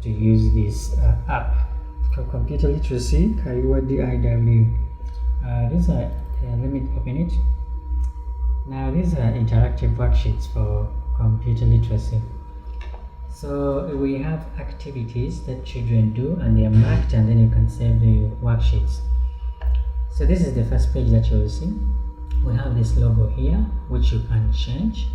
to use this app called Computer Literacy Kaiwa DIW. Let me open it. Now these are interactive worksheets for computer literacy. So we have activities that children do and they are marked, and then you can save the worksheets. So this is the first page that you will see. We have this logo here which you can change.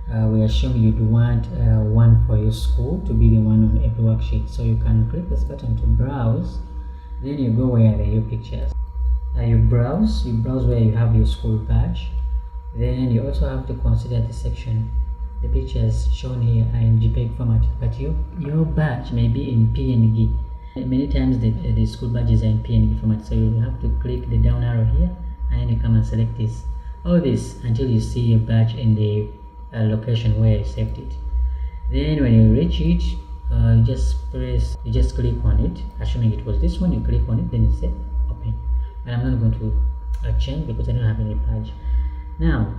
We assume you'd want one for your school to be the one on every worksheet. So you can click this button to browse, then you go where there are your pictures. You browse where you have your school badge. Then you also have to consider the section. The pictures shown here are in JPEG format, but your badge may be in PNG. Many times the school badges are in PNG format, so you have to click the down arrow here and then you come and select this. All this until you see your badge in the location where you saved it. Then when you reach it, you just click on it. Assuming it was this one, you click on it, then you say open. But I'm not going to change because I don't have any badge. Now,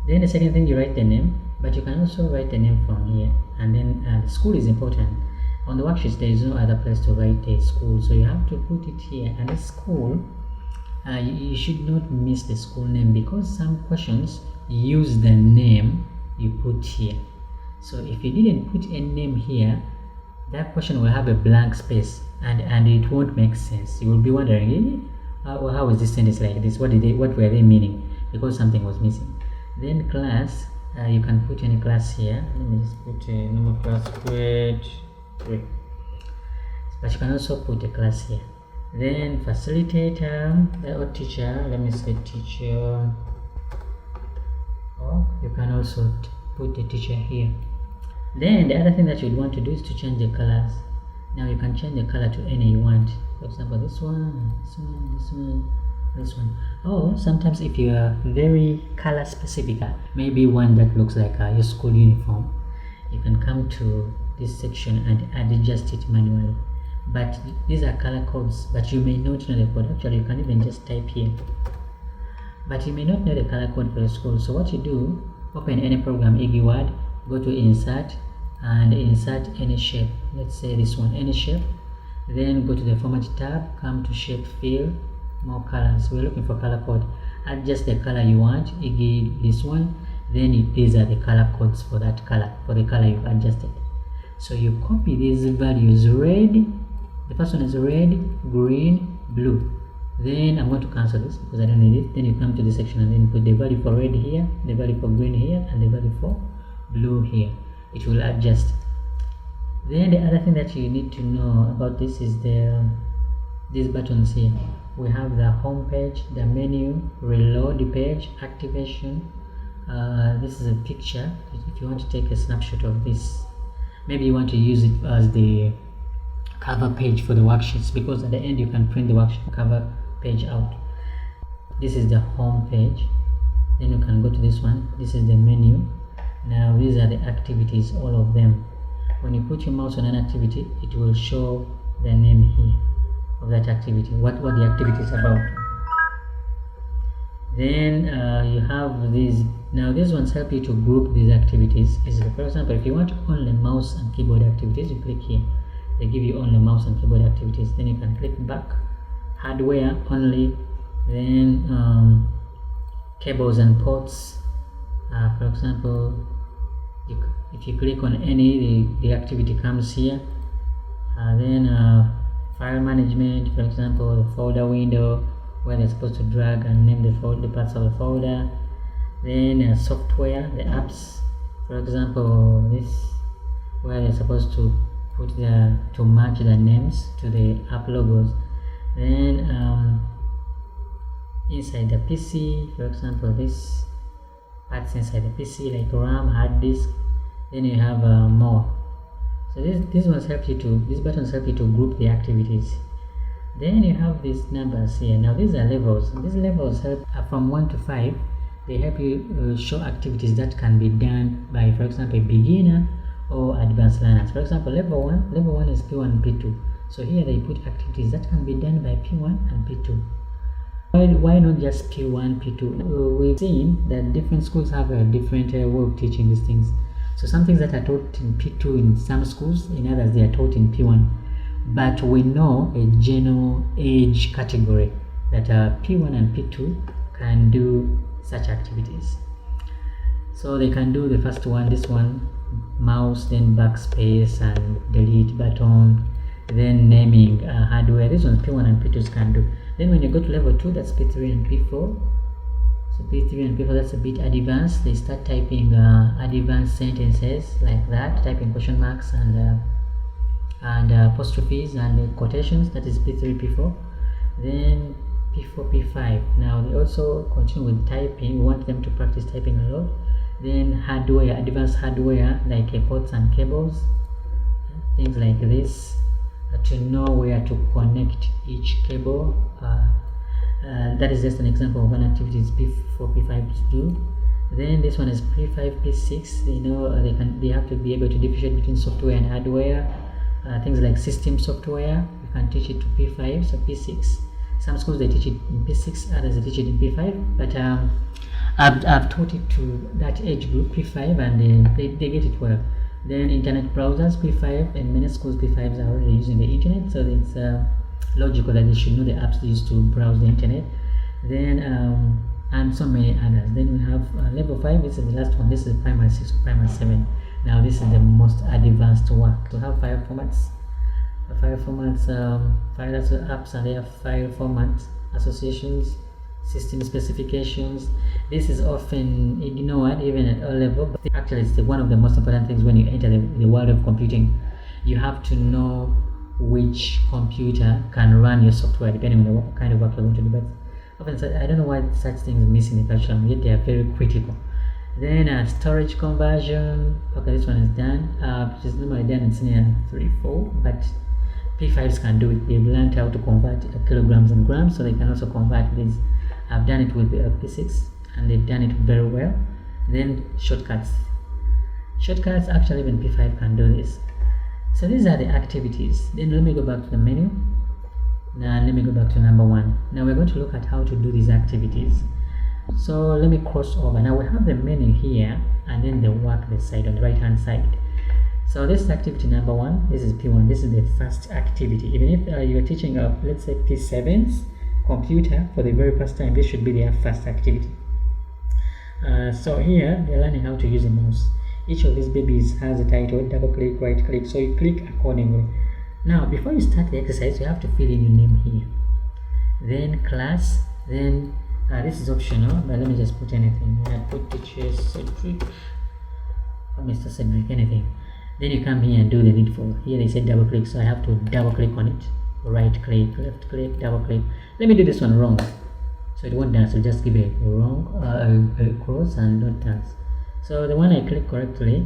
then the second thing, you write the name, but you can also write the name from here. And then the school is important. On the worksheets, there is no other place to write a school, so you have to put it here. And the school, you should not miss the school name, because some questions use the name you put here. So if you didn't put a name here, that question will have a blank space and it won't make sense. You will be wondering, how is this sentence like this? What were they meaning? Because something was missing. Then class, you can put any class here. Let me just put a normal class, grade 3. But you can also put a class here. Then facilitator or teacher, let me say teacher. Or you can also put the teacher here. Then the other thing that you'd want to do is to change the colors. Now you can change the color to any you want. For example, this one, this one, this one, this one. Or sometimes if you are very color specific, maybe one that looks like your school uniform, you can come to this section and adjust it manually. But these are color codes, but you may not know the code. Actually, you can even just type here. But you may not know the color code for your school. So what you do, open any program, EasyWord, go to insert and insert any shape. Let's say this one, any shape. Then go to the format tab, come to shape fill, more colors. We're looking for color code. Adjust the color you want, this one. Then these are the color codes for that color, for the color you've adjusted. So you copy these values, red, the first one is red, green, blue. Then I'm going to cancel this because I don't need it. Then you come to the section and then put the value for red here, the value for green here, and the value for blue here. It will adjust. Then the other thing that you need to know about this is these buttons here. We have the home page, the menu, reload the page, activation. This is a picture. If you want to take a snapshot of this, maybe you want to use it as the cover page for the worksheets, because at the end you can print the worksheet cover page out. This is the home page. Then you can go to this one. This is the menu. Now these are the activities, all of them. When you put your mouse on an activity, it will show the name here of that activity, what the activity is about. Then you have these. Now these ones help you to group these activities. For example, if you want only mouse and keyboard activities, you click here. They give you only mouse and keyboard activities. Then you can click back, hardware only. Then cables and ports. For example, if you click on any, the activity comes here. Then file management, for example, the folder window, where they're supposed to drag and name the parts of the folder. Then software, the apps, for example, this, where they're supposed to put to match the names to the app logos. Then inside the PC, for example, this parts inside the PC like RAM, hard disk. Then you have more. So these buttons help you to group the activities. Then you have these numbers here. Now these are levels. These levels help from 1 to 5. They help you show activities that can be done by, for example, a beginner or advanced learners. For example, level 1 is P1 and P2. So here they put activities that can be done by P1 and P2. Why not just P1, P2? We've seen that different schools have a different way of teaching these things. So some things that are taught in P2 in some schools, in others they are taught in P1. But we know a general age category that P1 and P2 can do such activities. So they can do the first one, this one, mouse, then backspace and delete button, then naming hardware. This one P1 and P2s can do. Then when you go to level 2, that's P3 and P4. So P3 and P4, that's a bit advanced. They start typing advanced sentences like that, typing question marks and apostrophes and quotations. That is P3, P4. Then P4, P5. Now they also continue with typing. We want them to practice typing a lot. Then hardware, advanced hardware like ports and cables, things like this, to know where to connect each cable. That is just an example of an activity P4, P5 do. Then this one is P5, P6. You know, they have to be able to differentiate between software and hardware. Things like system software, you can teach it to P5, so P6. Some schools they teach it in P6, others they teach it in P5. But I've taught it to that age group, P5, and they get it well. Then internet browsers, P5, and many schools P5s are already using the internet, so it's logical that they should know the apps used to browse the internet. Then and so many others. Then we have level 5. This is the last one. This is primary 6 to primary 7. Now this is the most advanced work. We have file formats. File formats, file apps, and they have file formats, associations, system specifications. This is often ignored even at all level, but actually it's one of the most important things when you enter the world of computing. You have to know which computer can run your software depending on the kind of work you're going to do. But often I don't know why such things miss in the curriculum, yet they are very critical. Then storage conversion. Okay, this one is done, which is normally done in senior 3-4, but P5s can do it. They've learned how to convert kilograms and grams, so they can also convert these. I've done it with P6 and they've done it very well. Then shortcuts. Shortcuts, actually even P5 can do this. So these are the activities. Then let me go back to the menu. Now let me go back to number 1. Now we're going to look at how to do these activities. So let me cross over. Now we have the menu here and then the work the side on the right hand side. So this is activity number 1. This is P1. This is the first activity. Even if you're teaching let's say P7's computer for the very first time, this should be their first activity. So here they're learning how to use a mouse. Each of these babies has a title, double click, right click, so you click accordingly. Now before you start the exercise, you have to fill in your name here, then class, then this is optional, but let me just put anything. I put teacher Cedric or Mr. Cedric, anything. Then you come here and do the needful. Here they say double click, so I have to double click on it. Right click, left click, double click. Let me do this one wrong, so it won't dance. So just give a wrong a cross and not dance. So the one I click correctly,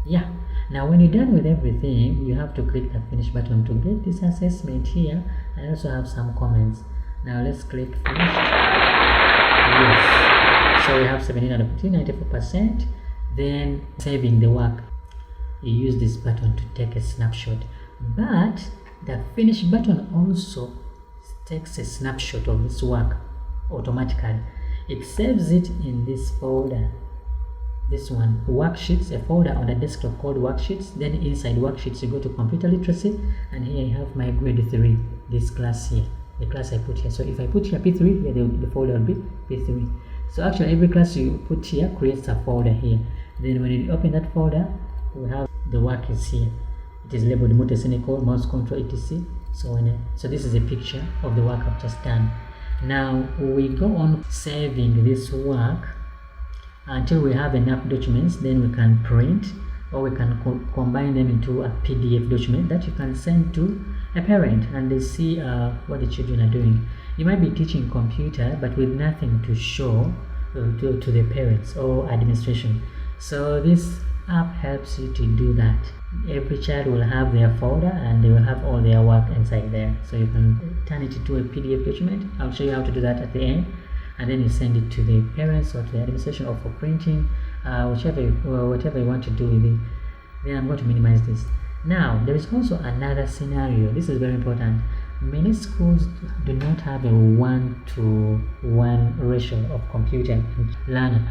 yeah. Now when you're done with everything, you have to click the finish button to get this assessment here. I also have some comments. Now let's click finished. Yes. So we have 17 out of 15, 94%. Then saving the work, you use this button to take a snapshot. But the finish button also takes a snapshot of this work automatically. It saves it in this folder. This one, worksheets, a folder on the desktop called worksheets. Then inside worksheets you go to computer literacy, and here I have my grade 3, this class here, the class I put here. So if I put here P3, here the folder will be P3. So actually every class you put here creates a folder here. Then when you open that folder, we have the work is here. It is labeled multi-cynical, mouse control, etc. So this is a picture of the work I've just done. Now we go on saving this work until we have enough documents. Then we can print, or we can combine them into a PDF document that you can send to a parent, and they see what the children are doing. You might be teaching computer but with nothing to show to the parents or administration. So this app helps you to do that. Every child will have their folder and they will have all their work inside there, so you can turn it into a PDF document. I'll show you how to do that at the end, and then you send it to the parents or to the administration, or for printing, whatever you want to do with it. Then I'm going to minimize this. Now there is also another scenario. This is very important. Many schools do not have a 1-to-1 ratio of computer learner.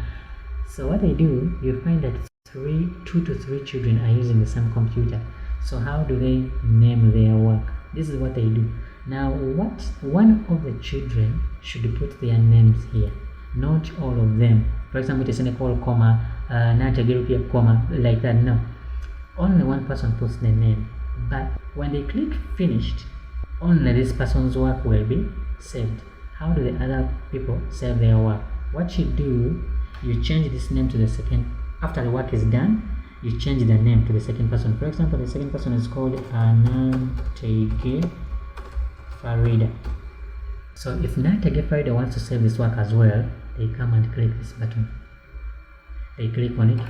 So what they do, you find that 2 to 3 children are using the same computer. So how do they name their work? This is what they do. Now, what one of the children should put their names here, not all of them. For example, it's in a call comma, not a group comma, like that. No, only one person puts the name. But when they click finished, only this person's work will be saved. How do the other people save their work? What you do, you change this name to the second. After the work is done, you change the name to the second person. For example, the second person is called Nantege Farida. So if Nantege Farida wants to save this work as well, they come and click this button. They click on it,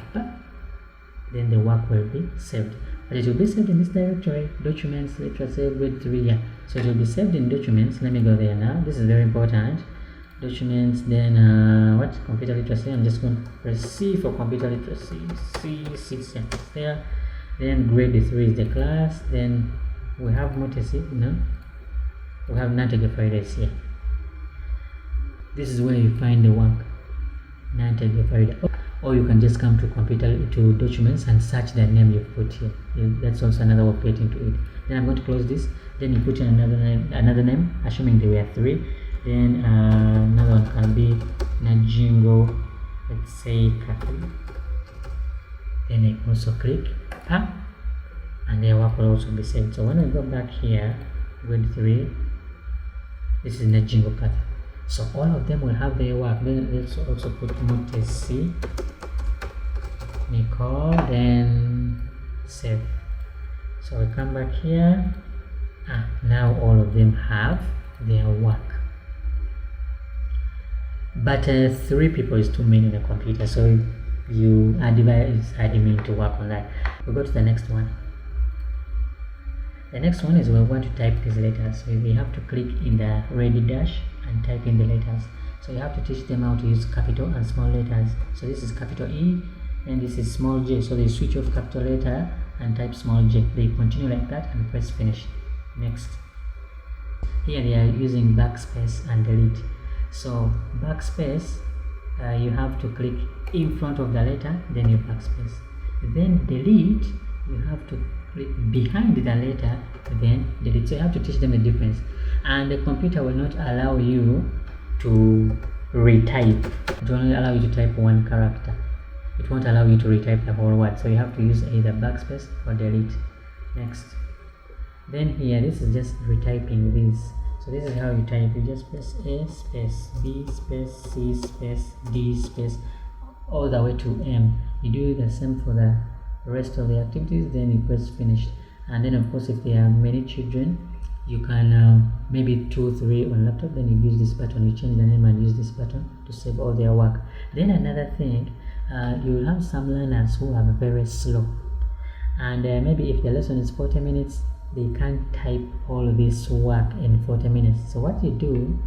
then the work will be saved. But it will be saved in this directory, documents, literacy, grade 3. Yeah. So it will be saved in documents. Let me go there now. This is very important. Documents, then what? Computer literacy. I'm just going to press C for computer literacy. C6 there. Then grade 3 is the class. Then we have Mutesi, no? We have Nantege Farida here. This is where you find the work. Nantege Farida. Or you can just come to documents and search the name you put here. That's also another way of getting to it. Then I'm going to close this. Then you put in another name, assuming there were 3. Then another one can be Najingo, let's say Kathy. Then I also click and their work will also be saved. So when I go back here, grade 3, this is Najingo Kathy. So all of them will have their work. Then let's also put Mutesi, Nicole, then save. So we come back here. Now all of them have their work. But 3 people is too many on the computer, so you advise admin to work on that. We go to the next one. The next one is we want to type these letters. So we have to click in the red dash and type in the letters. So you have to teach them how to use capital and small letters. So this is capital E and this is small j. So they switch off capital letter and type small j. They continue like that and press finish. Next. Here they are using backspace and delete. So backspace, you have to click in front of the letter, then you backspace. Then delete, you have to click behind the letter, then delete. So you have to teach them the difference. And the computer will not allow you to retype. It will only allow you to type one character. It won't allow you to retype the whole word. So you have to use either backspace or delete. Next. Then here, this is just retyping this. So this is how you type. You just press A space B space C space D space all the way to M. You do the same for the rest of the activities, then you press finish. And then of course if there are many children, you can maybe 2, 3 on laptop, then you use this button, you change the name and use this button to save all their work. Then another thing, you will have some learners who are very slow, and maybe if the lesson is 40 minutes, they can't type all this work in 40 minutes. So what you do,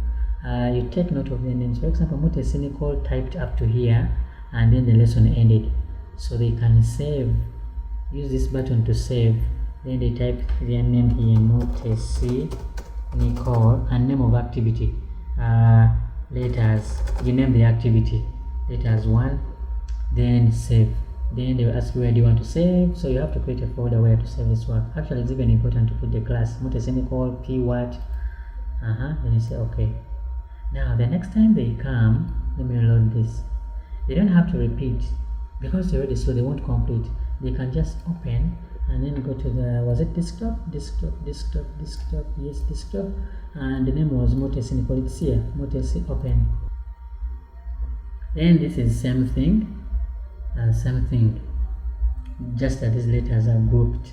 you take note of their names. For example, Mutesi Nicole typed up to here and then the lesson ended, so they can save. Use this button to save. Then they type their name here, Mutesi Nicole, and name of activity, letters. You name the activity, letters 1, then save. Then they will ask you where do you want to save, so you have to create a folder where to save this work. Actually, it's even important to put the class Mutesi Nicole P what, then you say okay. Now the next time they come, let me load this. They don't have to repeat because they're already slow. They won't complete. They can just open and then go to the, was it desktop, yes, desktop, and the name was Mutesi Nicole. It's here, Mutesi open. Then this is same thing, just that these letters are grouped.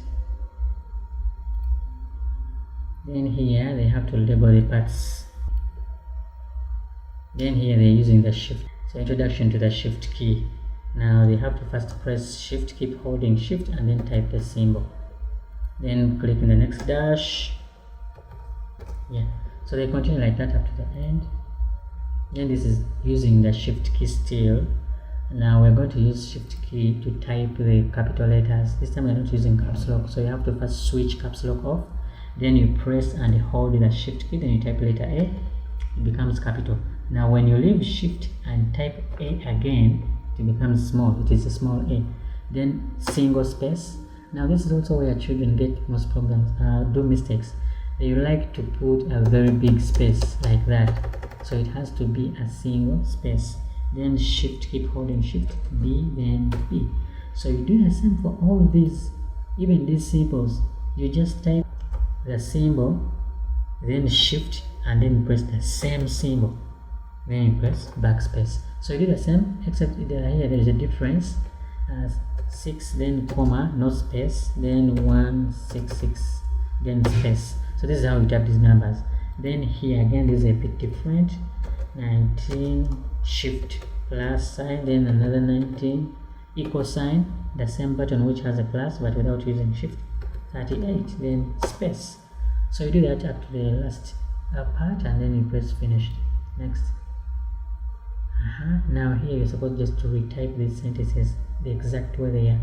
Then here they have to label the parts. Then here they're using the shift. So introduction to the shift key. Now they have to first press shift, keep holding shift and then type the symbol. Then click in the next dash. Yeah, so they continue like that up to the end. Then this is using the shift key still. Now we're going to use shift key to type the capital letters. This time we're not using caps lock, so you have to first switch caps lock off. Then you press and hold the shift key, then you type letter A, it becomes capital. Now when you leave shift and type A again, it becomes small, it is a small A. then single space. Now this is also where children get most problems, do mistakes. They like to put a very big space like that, so it has to be a single space. Then shift, keep holding shift, B, then B. So you do the same for all these, even these symbols. You just type the symbol, then shift, and then press the same symbol, then you press backspace. So you do the same, except here there is a difference. 6, then comma, no space, then 166, then space. So this is how you type these numbers. Then here again, this is a bit different. 19, shift, plus sign, then another 19, equal sign, the same button which has a plus but without using shift. 38, then space. So you do that up to the last part, and then you press finished. Next. Now here you're supposed just to retype these sentences the exact way they are.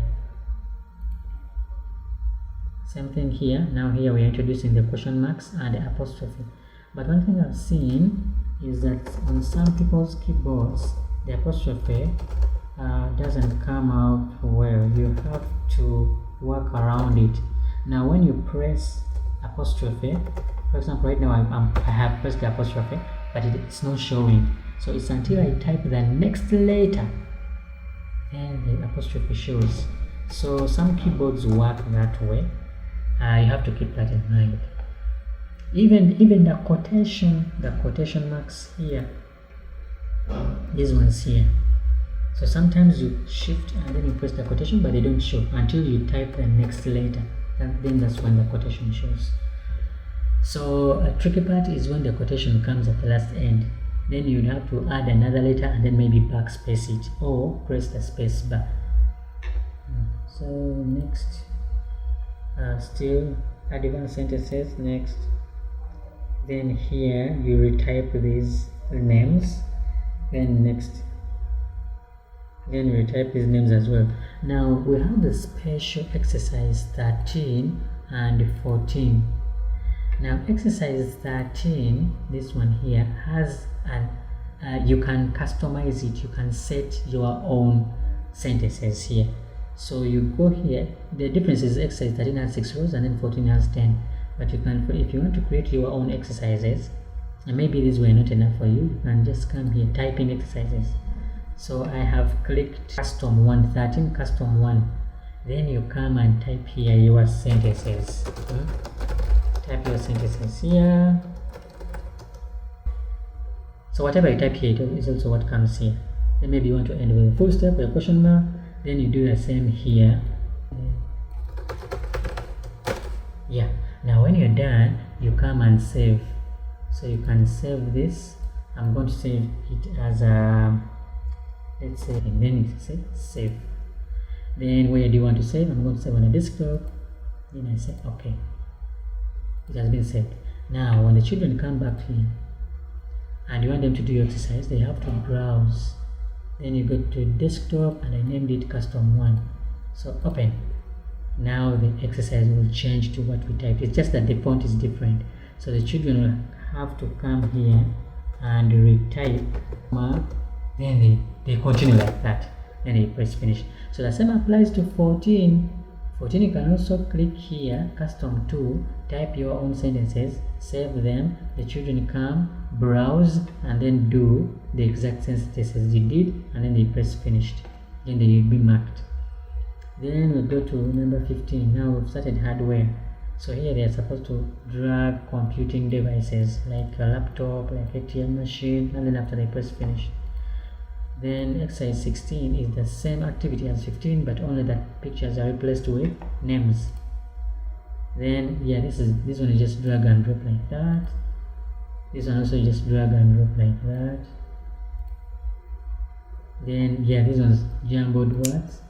Same thing here. Now here we're introducing the question marks and the apostrophe. But one thing I've seen is that on some people's keyboards, the apostrophe doesn't come out well. You have to work around it. Now when you press apostrophe, for example, right now I have pressed the apostrophe, but it's not showing. So it's until I type the next letter, then the apostrophe shows. So some keyboards work that way. You have to keep that in mind. Even the quotation marks here, these ones here. So sometimes you shift and then you press the quotation, but they don't show until you type the next letter. And then that's when the quotation shows. So a tricky part is when the quotation comes at the last end. Then you'd have to add another letter and then maybe backspace it or press the space bar. So next, still advanced sentences. Next, then here you retype these names. Then next, then you retype these names as well. Now we have the special exercise 13 and 14. Now exercise 13, this one here, has an you can customize it. You can set your own sentences here. So you go here. The difference is exercise 13 has 6 rows and then 14 has 10. But you can, if you want to create your own exercises, and maybe these were not enough for you, you can just come here, type in exercises. So I have clicked custom 1, 13, custom 1. Then you come and type here your sentences. Type your sentences here. So whatever you type here is also what comes here. Then maybe you want to end with a full stop or a question mark. Then you do the same here. Yeah. Now when you're done, you come and save. So you can save this. I'm going to save it as a, let's say, and then you say save. Then where do you want to save? I'm going to save on a desktop. Then I say okay. It has been saved. Now when the children come back here and you want them to do your exercise, they have to browse. Then you go to desktop, and I named it custom 1. So open. Now the exercise will change to what we typed. It's just that the font is different. So the children will have to come here and retype. Then they continue like that. Then they press finish. So the same applies to 14. 14, you can also click here, custom 2, type your own sentences, save them, the children come, browse, and then do the exact sentences you did, and then they press finished. Then they will be marked. Then we'll go to number 15. Now we've started hardware. So here they are supposed to drag computing devices like a laptop, like ATM machine, and then after they press finish. Then exercise 16 is the same activity as 15, but only that pictures are replaced with names. Then yeah, this one is just drag and drop like that. This one also just drag and drop like that. Then yeah, this one's jumbled words.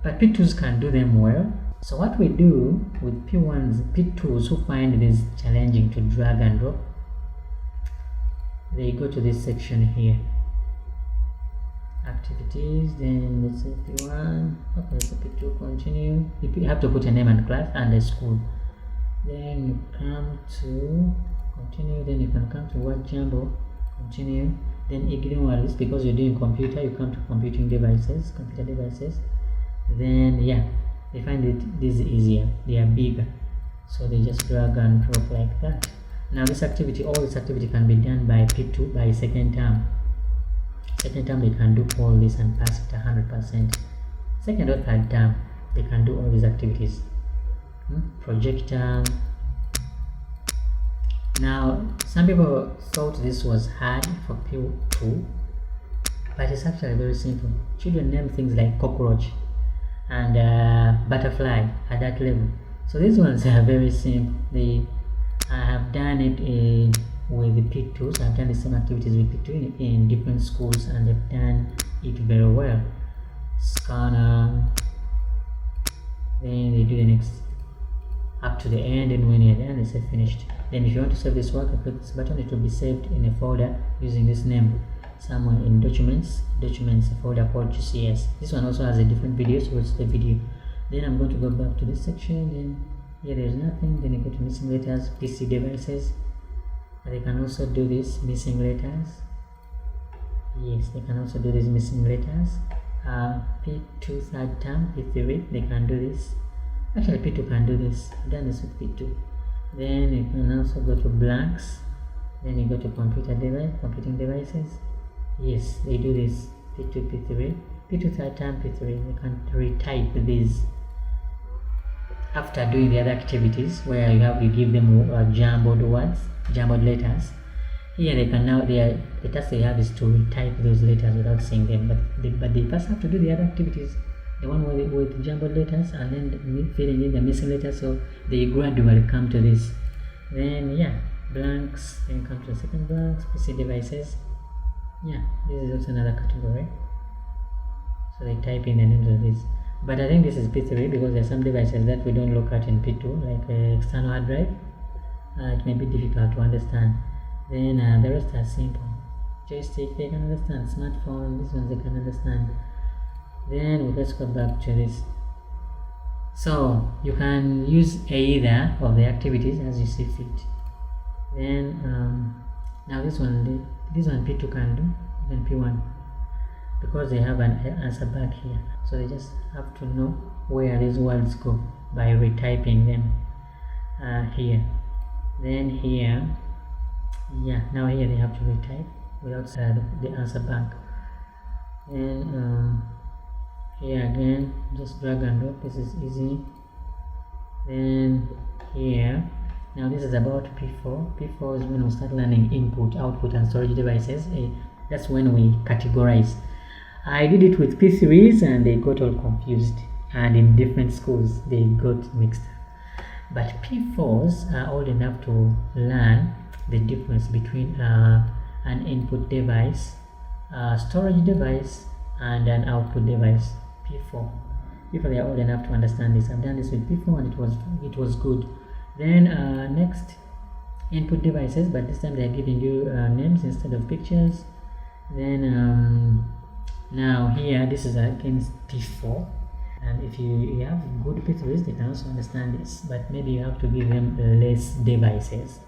But P2s can do them well. So what we do with P2s who find this challenging to drag and drop, they go to this section here, activities, then let's say P1, okay, let's say P2, continue. You have to put a name and class and a school. Then you come to continue, then you can come to word jumble, continue. then ignore this because you're doing computer. You come to computer devices, then yeah, they find it this is easier, they are bigger, so they just drag and drop like that. Now this activity, all this activity can be done by P2 by second term. Second term they can do all this and pass it 100%. Second or third term they can do all these activities. Projector. Now some people thought this was hard for P2, but it's actually very simple. Children name things like cockroach and butterfly at that level, so these ones are very simple. I have done it with the P2, so I've done the same activities with P2 in different schools, and they've done it very well. Scanner, then they do the next up to the end, and when you're done they say finished. Then if you want to save this work, I click this button, it will be saved in a folder using this name somewhere in documents, a folder called GCS. This one also has a different video, so it's the video. Then I'm going to go back to this section, then here there's nothing. Then you go to missing letters, PC devices, and they can also do this missing letters. Yes, they can also do these missing letters. P2 third term, P3 they can do this. Actually P2 can do this. I've done this with P2. Then you can also go to blanks, then you go to computing devices. Yes, they do this. P2, P3, P2 third term, P3. They can retype these after doing the other activities where you give them jumbled words, jumbled letters. Here they can now, the task they have is to retype those letters without seeing them, but they first have to do the other activities, the one with jumbled letters, and then filling in the missing letters, so they gradually come to this. Then yeah, blanks, then come to the second blanks, PC devices. Yeah, this is also another category, so they type in the names of these. But I think this is P3 because there are some devices that we don't look at in P2, like external hard drive. It may be difficult to understand. Then the rest are simple. Joystick, they can understand. Smartphone, these ones they can understand. Then let's go back to this. So you can use either of the activities as you see fit. Then now this one P2 can do, then P1, because they have an answer back here, so they just have to know where these words go by retyping them here. Then here, yeah, now here they have to retype without the answer back. Then here again, just drag and drop. This is easy. Then here, now this is about P4. P4 is when we start learning input, output, and storage devices. That's when we categorize. I did it with P3s and they got all confused, and in different schools they got mixed up. But P4s are old enough to learn the difference between an input device, a storage device, and an output device. P4. If they are old enough to understand this, I've done this with P4 and it was good. Then next, input devices, but this time they are giving you names instead of pictures. Then now here, this is against P4, and if you have good P3s, they can also understand this, but maybe you have to give them less devices.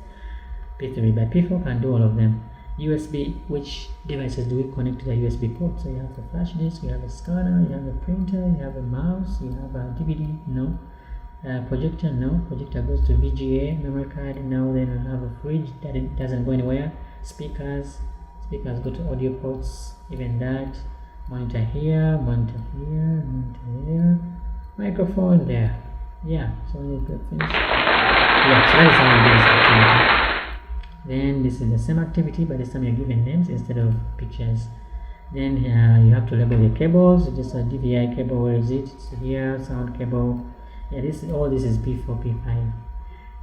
P3, but P4 can do all of them. USB, which devices do we connect to the USB port? So you have the flash disk, you have a scanner, you have a printer, you have a mouse, you have a DVD, no. Projector, no. Projector goes to VGA, memory card, no. Then we have a fridge that it doesn't go anywhere. Speakers go to audio ports, even that. Monitor here, monitor here, monitor there. Microphone there. Yeah, so when you click finish. Yeah, so that is how you do this activity. Then this is the same activity, but this time you're given names instead of pictures. Then you have to label the cables. Just a DVI cable, where is it? It's here, sound cable. Yeah, all this is P4, P5.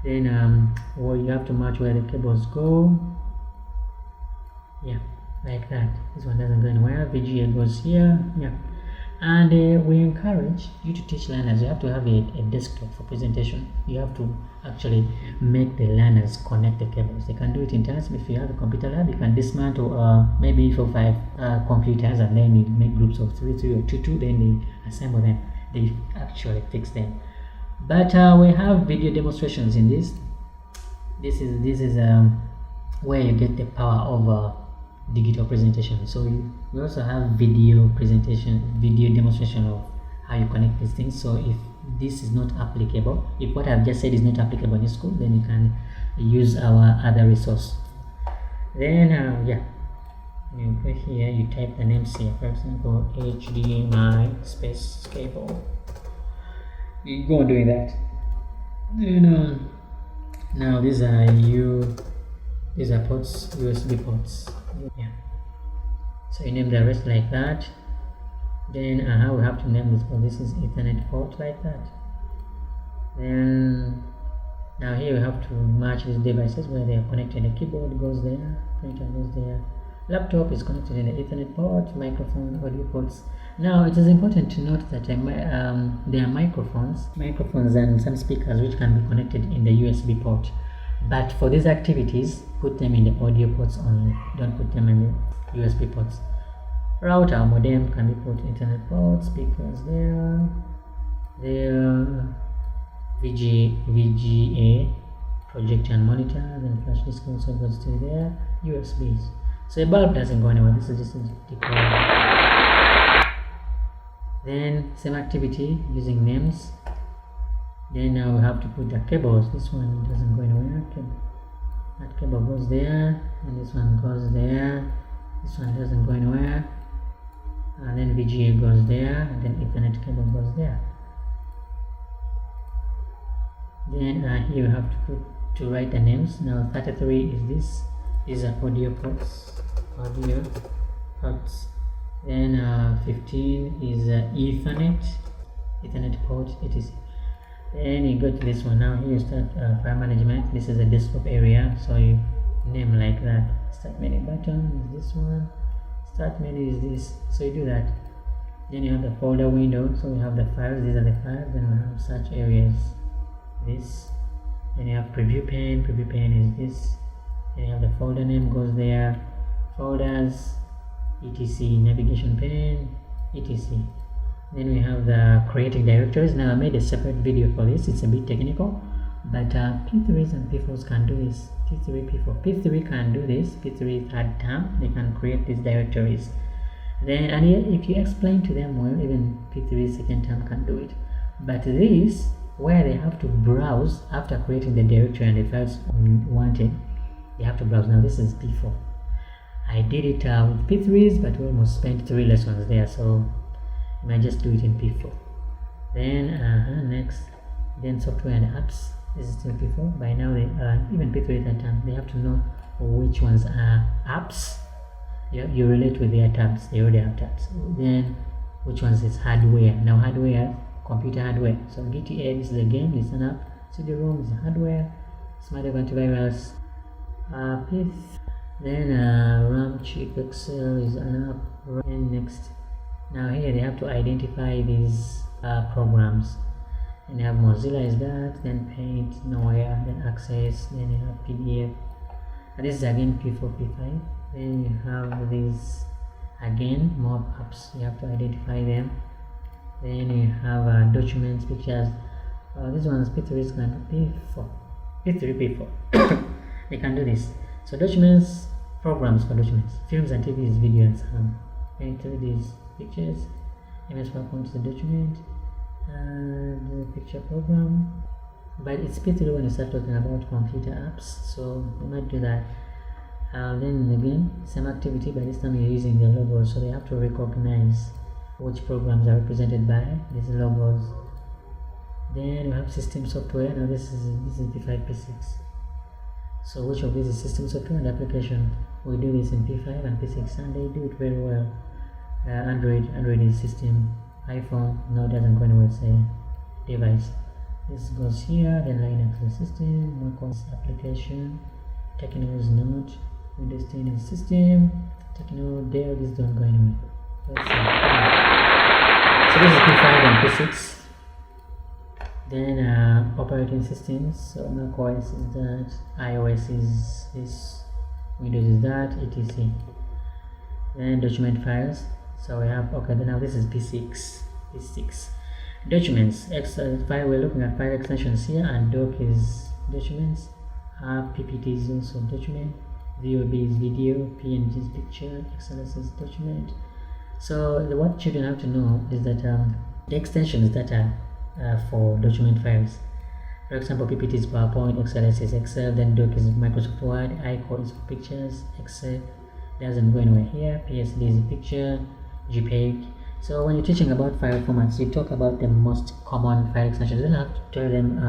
Then well, you have to match where the cables go. Yeah, like that. This one doesn't go anywhere. VGA goes here. Yeah. And we encourage you to teach learners. You have to have a desktop for presentation. You have to actually make the learners connect the cables. They can do it in turns. If you have a computer lab, you can dismantle maybe 4 or 5 computers, and then you make groups of 3 or 2, then they assemble them. They actually fix them. But we have video demonstrations in this. This is where you get the power of digital presentation. So we also have video presentation, video demonstration of how you connect these things. So if this is not applicable, if what I've just said is not applicable in school, then you can use our other resource. Then yeah, you go here, you type the names here, for example HDMI space cable. You go on doing that. Then now these are ports, USB ports. Yeah, so you name the rest like that. Then how we have to name this port. This is Ethernet port, like that. Then now here we have to match these devices where they are connected. The keyboard goes there, printer goes there, laptop is connected in the Ethernet port, microphone, audio ports. Now it is important to note that there are microphones and some speakers which can be connected in the USB port. But for these activities, put them in the audio ports only. Don't put them in the USB ports. Router, modem can be put Internet port, speakers there, VGA, projector and monitor, then flash disk also goes to there, USBs. So a bulb doesn't go anywhere. This is just a decoder. Then same activity using names. Then now we have to put the cables. This one doesn't go anywhere. That cable goes there, and this one goes there. This one doesn't go anywhere. And then VGA goes there, and then Ethernet cable goes there. Then here you have to write the names. Now 33 is this. These are audio ports. Then 15 is Ethernet port, etc. Then you go to this one. Now here you start file management. This is a desktop area, so you name like that. Start menu button is this one. Start menu is this. So you do that. Then you have the folder window. So we have the files. These are the files. Then we have search areas. This. Then you have preview pane. Preview pane is this. Then you have the folder name goes there. Folders, etc. Navigation pane, etc. Then we have the creating directories. Now I made a separate video for this. It's a bit technical, but P3s and P4s can do this. P3, P4. P3 can do this. P3 third term, they can create these directories. Then and if you explain to them well, even P3 second term can do it. But this, where they have to browse after creating the directory and the files wanted, they have to browse. Now this is P4. I did it with P3s, but we almost spent 3 lessons there, so you might just do it in P4. Then next, then software and apps. This is still P4. By now, even P3 that time, they have to know which ones are apps. You relate with their tabs. They already have tabs. Then which ones is hardware. Now hardware, computer hardware. So GTA, this is a game. This is an app. CD-ROM is hardware. SmartDev antivirus. P3. Then RAM chip Excel is an app. And next, now here they have to identify these programs. And you have Mozilla is that, then Paint, Nowhere, then Access, then you have PDF. And this is again P4, P5. Then you have these again more apps. You have to identify them. Then you have documents, pictures. This one's P3 can P4, P3, P4. They can do this. So documents, programs for documents, films and TVs, video and sound. Enter these pictures. MS PowerPoint is the document, and the picture program. But it's P3 when you start talking about computer apps, so you might do that. Then again, same activity, but this time you're using the logos, so they have to recognize which programs are represented by these logos. Then we have system software. Now this is P5, P6. So which of these is system software and application? We do this in P5 and P6, and they do it very well. Android is system. iPhone, no, it doesn't go anywhere. It's a device. This goes here. Then Linux is system. macOS application. Techno is not. Windows 10 is system. Techno, Dell, this don't go anywhere. So this is P5 and P6. Then operating systems, so macOS is that, iOS is this, Windows is that, etc. Then document files, so we have, okay, then now this is P6. Documents, file, we're looking at file extensions here, and doc is documents. PPT is also document. VOB is video, PNG is picture, XLS is document. So what children have to know is that the extensions that are for document files. For example, PPT is PowerPoint, XLS is Excel, then Doc is Microsoft Word, iCode is for pictures, Excel doesn't go anywhere here, PSD is a picture, JPEG. So when you're teaching about file formats, you talk about the most common file extensions. You don't have to tell them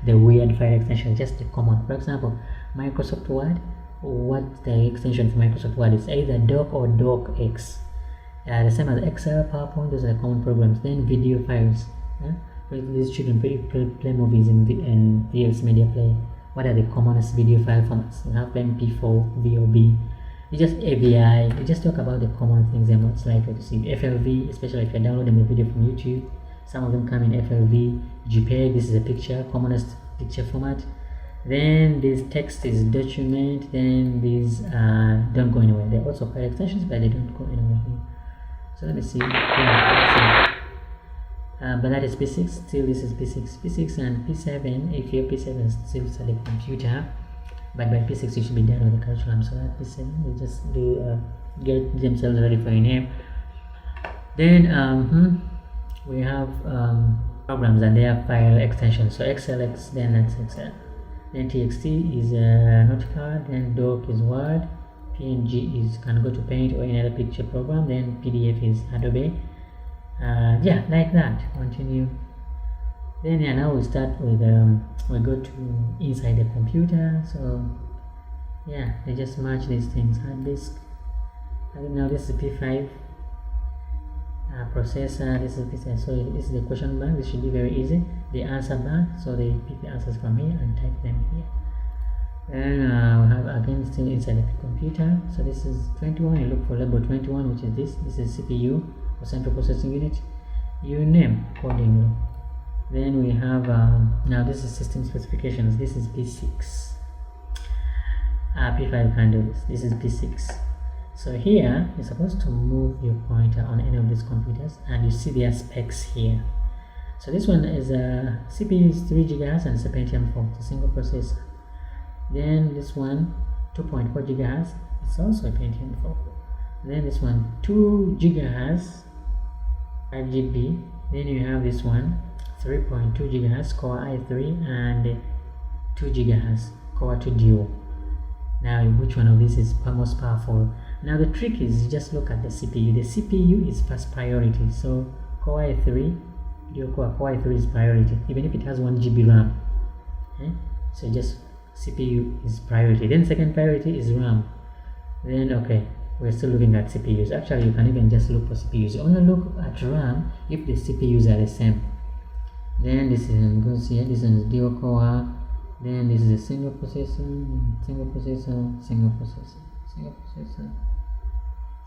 the weird file extensions, just the common. For example, Microsoft Word, what the extension for Microsoft Word is either Doc or DocX. The same as Excel, PowerPoint, those are the common programs. Then video files. These children play movies in VLC Media Player. What are the commonest video file formats? You have MP4, VOB. You just AVI, you just talk about the common things and what's likely to see. FLV, especially if you're downloading the video from YouTube, some of them come in FLV, JPEG, this is a picture, commonest picture format. Then this text is document, then these don't go anywhere. They're also file extensions, but they don't go anywhere here. So let me see. Yeah, but that is P6, still this is P6. P6 and P7, if your P7 still at the computer, but by P6 you should be done with the curriculum. So at P7 they just do get themselves ready for your name. Then we have programs and they have file extensions. So XLX, then that's Excel. Then TXT is Notepad, then Doc is Word, PNG is can go to Paint or any other picture program, then PDF is Adobe. Yeah, like that. Continue. Then now we start with we go to inside the computer. So yeah, they just match these things. Hard disk. And now this is P5 processor. This is P7. So this is the question bank. This should be very easy. The answer bank. So they pick the answers from here and type them here. Then we have again still inside the computer. So this is 21. You look for label 21, which is this. This is CPU or central processing unit. You name accordingly. Then we have now this is system specifications. This is P6. P5 can do this. This is P6. So here you're supposed to move your pointer on any of these computers and you see their specs here. So this one is a CPU is 3 GHz and it's a Pentium 4, it's a single processor. Then this one 2.4 GHz, it's also a Pentium 4. Then this one 2 GHz 5 GB. Then you have this one 3.2 GHz Core i3 and 2 GHz Core 2 Duo. Now which one of these is most powerful? Now the trick is you just look at the CPU. The CPU is first priority. So Core i3, Duo Core i3 is priority even if it has 1 GB RAM. Okay? So just CPU is priority. Then second priority is RAM. Then okay, we're still looking at CPUs. Actually you can even just look for CPUs. You only look at RAM if the CPUs are the same. Then this is goes here. This is Duo Core. Then this is a single processor,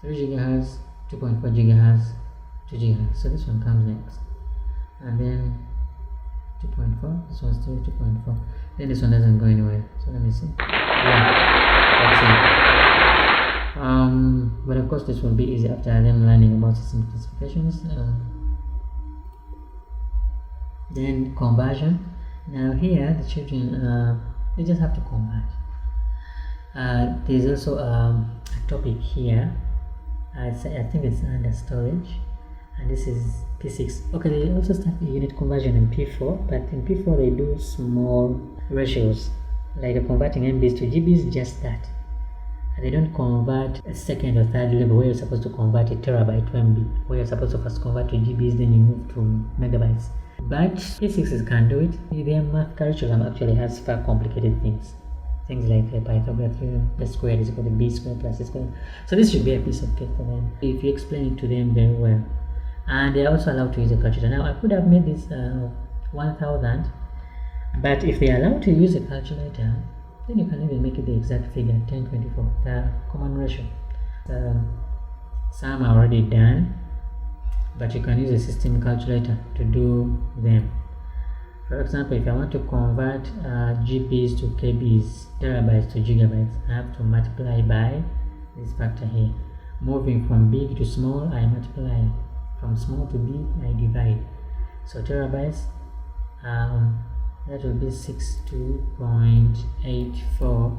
3 GHz, 2.4 GHz, 2 GHz. So this one comes next, and then 2.4. This one's still 2.4. Then this one doesn't go anywhere. So let me see. Yeah, that's it. But of course this will be easy after them learning about system specifications. Then conversion. Now here the children they just have to convert. There's also a topic here. I think it's under storage, and this is P6. Okay, they also start the unit conversion in P4, but in P4 they do small ratios, like converting MBs to GBs, just that. And they don't convert a second or third level where you're supposed to convert a terabyte to MB, where you're supposed to first convert to GBs, then you move to megabytes. But P6s can do it. Their math curriculum actually has far complicated things like the Pythagorean theorem, the squared is equal to b squared plus c squared. So this should be a piece of cake for them if you explain it to them very well. And they are also allowed to use a calculator. Now I could have made this 1000, but if they are allowed to use a calculator, then you can even make it the exact figure 1024, the common ratio. Some are already done, but you can use a system calculator to do them. For example, if I want to convert GBs to KBs, terabytes to gigabytes, I have to multiply by this factor here. Moving from big to small, I multiply. From small to big, I divide. So terabytes, that will be 62.84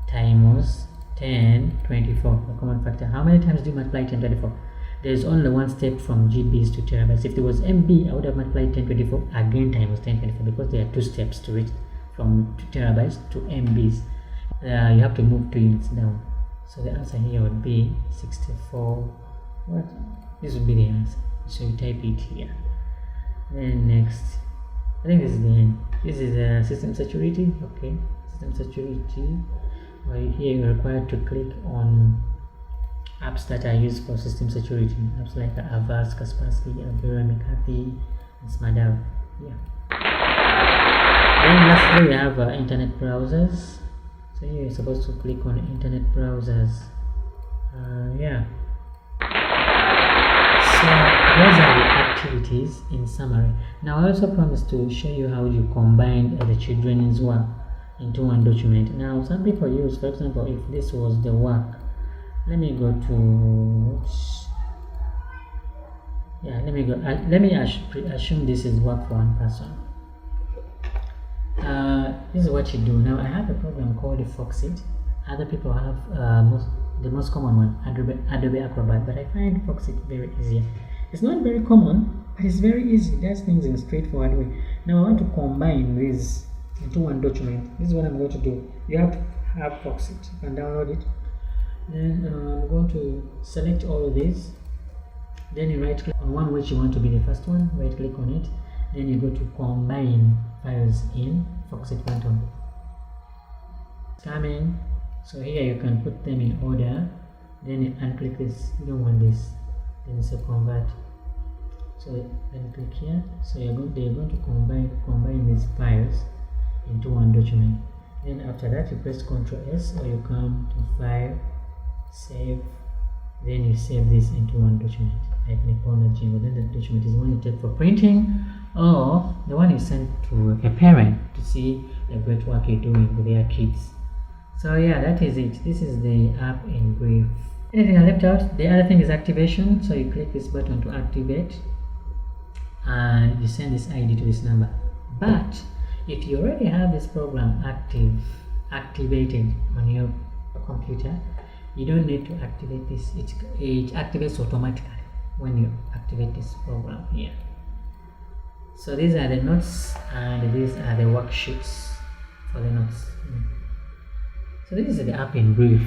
times 1024, the common factor. How many times do you multiply 1024? There's only one step from GBs to terabytes. If it was MB, I would have multiplied 1024 again times 1024, because there are two steps to reach from terabytes to MBs. You have to move 2 units down. So the answer here would be 64. What? This would be the answer. So you type it here. Then next, I think this is the end. This is system security. Okay, system security. Here you're required to click on apps that are used for system security. Apps like Avast, Kaspersky, Avira, McAfee, and Smartdown. Yeah. Then lastly, we have internet browsers. So here you're supposed to click on internet browsers. Yeah. So those are the activities in summary. Now I also promised to show you how you combine the children's work into one document. Now some people use, for example, if this was the work, let me go to, yeah, let me assume this is work for one person. This is what you do. Now I have a program called Foxit. Other people have the most common one, Adobe Acrobat, but I find Foxit very easier. It's not very common, but it's very easy. It does things in a straightforward way. Now I want to combine this into one document. This is what I'm going to do. You have to have Foxit. You can download it. Then I'm going to select all of these. Then you right click on one which you want to be the first one. Right click on it. Then you go to combine files in Foxit Phantom. Coming. So here you can put them in order. Then you unclick this. You don't want this. Then say convert. So then click here. So they're going to combine these files into one document. Then after that you press Ctrl S, or you come to File, Save. Then you save this into one document, like Nippon Jingo. Then the document is one you take for printing, or the one you send to a parent to see the great work you're doing with their kids. So yeah, that is it. This is the app in brief. Anything I left out? The other thing is activation. So you click this button to activate, and you send this ID to this number. But if you already have this program activated on your computer, you don't need to activate this. It activates automatically when you activate this program here. So these are the notes, and these are the worksheets for the notes. So this is the app in brief.